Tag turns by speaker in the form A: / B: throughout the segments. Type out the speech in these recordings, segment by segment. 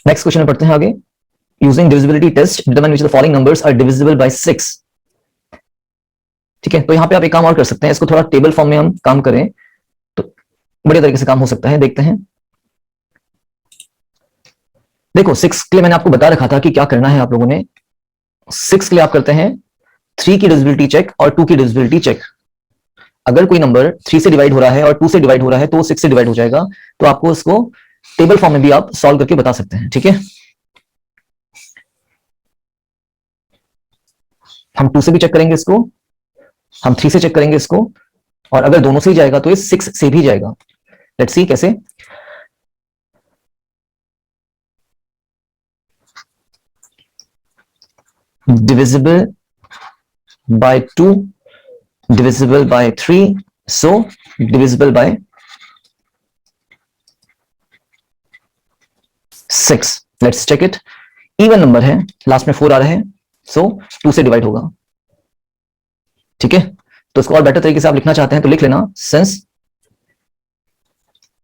A: Next question पढ़ते हैं आगे। Using divisibility test determine which of the following numbers are divisible by 6। ठीक है, तो यहां पे आप एक काम और कर सकते हैं, इसको थोड़ा टेबल फॉर्म में हम काम करें तो बढ़िया तरीके से काम हो सकता है। देखते हैं। देखो 6 के लिए मैंने आपको बता रखा था कि क्या करना है आप लोगों ने। 6 के लिए आप करते हैं 3 की डिविजिबिलिटी चेक और 2 की डिविजिबिलिटी चेक। अगर कोई नंबर 3 से डिवाइड हो रहा है और 2 से डिवाइड हो रहा है तो वो 6 से डिवाइड हो जाएगा। तो आपको इसको टेबल फॉर्म में भी आप सॉल्व करके बता सकते हैं। ठीक है, हम 2 से भी चेक करेंगे इसको, हम 3 से चेक करेंगे इसको, और अगर दोनों से ही जाएगा तो ये 6 से भी जाएगा। लेट्स सी कैसे। Divisible by 2, divisible by 3, so divisible by 6. Let's check it. Even number है, लास्ट में 4 आ रहा है, so 2 से डिवाइड होगा। ठीक है, तो इसको और बेटर तरीके से आप लिखना चाहते हैं तो लिख लेना, सिंस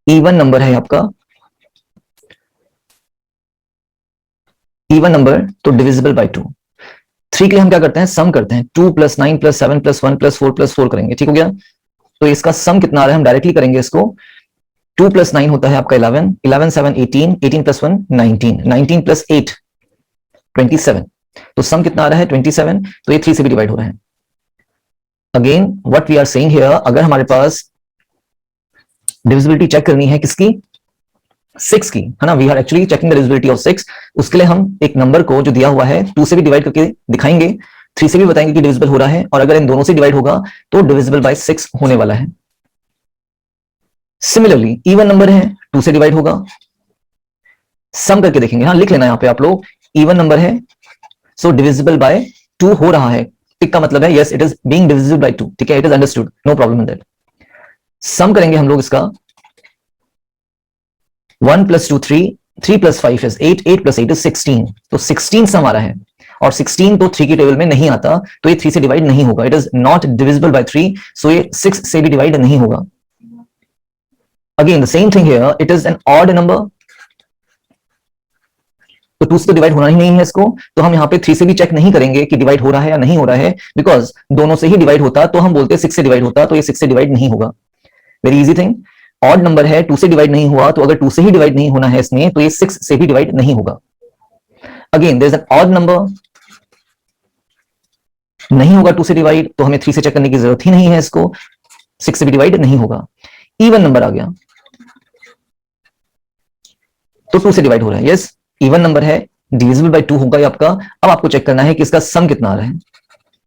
A: इवन नंबर है आपका, इवन नंबर तो डिविजिबल बाय 2। 3 के लिए हम क्या करते हैं, सम करते हैं। 2 + 9 + 7 + 1 + 4 + 4 करेंगे। ठीक हो गया, तो इसका सम कितना आ रहा है हम डायरेक्टली करेंगे इसको। 2 + 9 होता है आपका 11, 11 7 18, 18 + 1 19, 19 + 8 27, तो सम कितना आ रहा है 27, तो ये 3 से भी डिवाइड हो रहा है। Again what we are saying here, अगर हमारे पास डिविजिबिलिटी चेक करनी है किसकी, 6 की, है ना, we are actually checking the divisibility of 6। उसके लिए हम एक नंबर को जो दिया हुआ है 2 से भी डिवाइड करके दिखाएंगे, 3 से भी बताएंगे कि डिविजिबल हो रहा है, और अगर इन दोनों से डिवाइड होगा तो डिविजिबल बाय 6 होने वाला है। सिमिलरली इवन नंबर है, 2 से डिवाइड होगा, सम करके देखेंगे। हाँ, लिख लेना यहां पे आप लोग, इवन नंबर है सो डिविजिबल बाय 2 हो रहा है। टिक का मतलब है yes it is being divisible by 2। ठीक है, it is understood, no problem in that. Sum करेंगे हम लोग इसका, 1 + 2 3, 3 + 5 is 8, 8 + 8 is 16, तो 16 सम आ रहा है, और 16 तो 3 की टेबल में नहीं आता, तो ये 3 से डिवाइड नहीं होगा। It is not divisible by 3, सो ये 6 से भी डिवाइड नहीं होगा। Again the same thing here, it is an odd number, तो 2 से तो डिवाइड होना ही नहीं है इसको, तो हम यहाँ पे 3 से भी चेक नहीं करेंगे कि डिवाइड हो रहा है या नहीं हो रहा है, बिकॉज दोनों से ही डिवाइड होता तो हम बोलते 6 से डिवाइड होता, तो ये 6 से डिवाइड नहीं होगा। Very easy thing, odd number है, 2 से डिवाइड नहीं हुआ, तो अगर 2 से ही डिवाइड नहीं होना है इसमें, तो ये 6 से भी डिवाइड नहीं होगा। Again there is an odd number, नहीं होगा 2 से डिवाइड, तो हमें 3 से चेक करने की जरूरत ही नहीं है इसको, 6 से भी डिवाइड नहीं होगा। इवन नंबर आ गया तो 2 से डिवाइड हो रहा है, यस इवन नंबर है, डिविजिबल बाय 2 होगा ये आपका। अब आपको चेक करना है कि इसका सम कितना आ रहा है,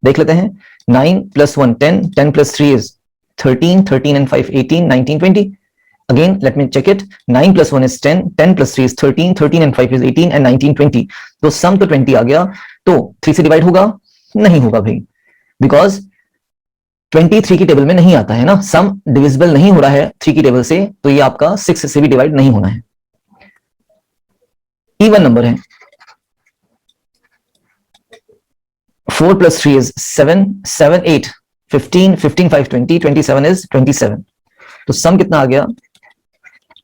A: देख लेते हैं। 9 + 1 10, 10 + 3 is 13, 13 and 5 18, 19 20। Again let me check it, 9 + 1 is 10, 10 + 3 is 13, 13 and 5 is 18 and 19 20, तो सम तो 20 आ गया, तो 3 से डिवाइड होगा नहीं होगा भाई, बिकॉज 23 की टेबल में नहीं आता है ना, सम डिविजिबल नहीं हो रहा है 3 की टेबल से, तो ये आपका 6 से भी डिवाइड नहीं होना है। इवन नंबर है, 4 + 3 is 7, 7 8 15, 15 5 20, 27 is 27, तो सम कितना आ गया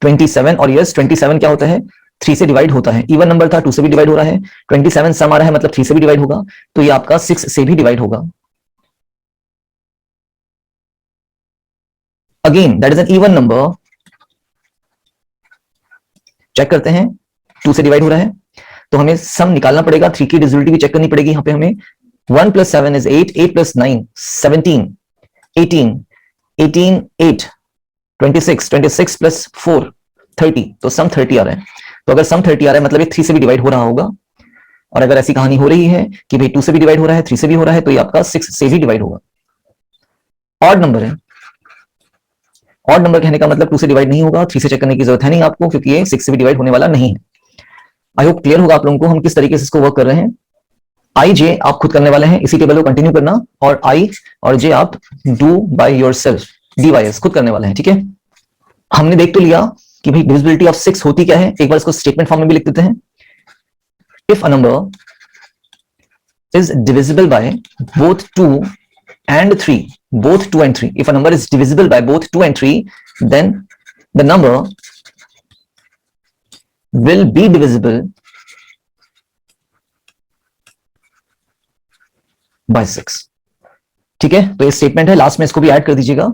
A: 27। और यस 27 क्या होता है, 3 से डिवाइड होता है। इवन नंबर था, 2 से भी डिवाइड हो रहा है, 27 सम आ रहा है मतलब 3 से भी डिवाइड होगा, तो ये आपका 6 से भी डिवाइड होगा। Again that is an even number, check करते हैं 2 से डिवाइड हो रहा है, तो हमें सम निकालना पड़ेगा, 3 की डिविजिबिलिटी भी चेक करनी पड़ेगी। यहां पे हमें 1 + 7 is 8, 8 + 9 17, 18, 18 8 26, 26 + 4 30, तो सम 30 आ रहा है। तो अगर सम 30 आ रहा है मतलब ये 3 से भी डिवाइड हो रहा होगा, और अगर ऐसी कहानी हो रही है कि भाई 2 से भी डिवाइड हो रहा है 3 से भी हो रहा है, तो ये आपका 6 से भी डिवाइड होगा। ऑड नंबर है, ऑड नंबर कहने का मतलब 2 से डिवाइड नहीं होगा, 3 से चेक करने की जरूरत है नहीं आपको, क्योंकि ये 6 से भी डिवाइड होने वाला नहीं है। आई होप क्लियर होगा आप लोगों को हम किस तरीके से इसको वर्क कर रहे हैं। आई जे आप खुद करने वाले हैं, इसी टेबल को कंटिन्यू करना, और आई और जे आप डू बाय योरसेल्फ, डीवाईएस खुद करने वाले हैं। ठीक है, हमने देख तो लिया कि भाई डिविजिबिलिटी ऑफ 6 होती क्या है, एक बार इसको स्टेटमेंट फॉर्म में भी लिख देते हैं। If a number is divisible by both 2 and 3, both 2 and 3, if a number is divisible by both 2 and 3, then the will be divisible by 6। ठीक है, तो ये स्टेटमेंट है, लास्ट में इसको भी ऐड कर दीजिएगा।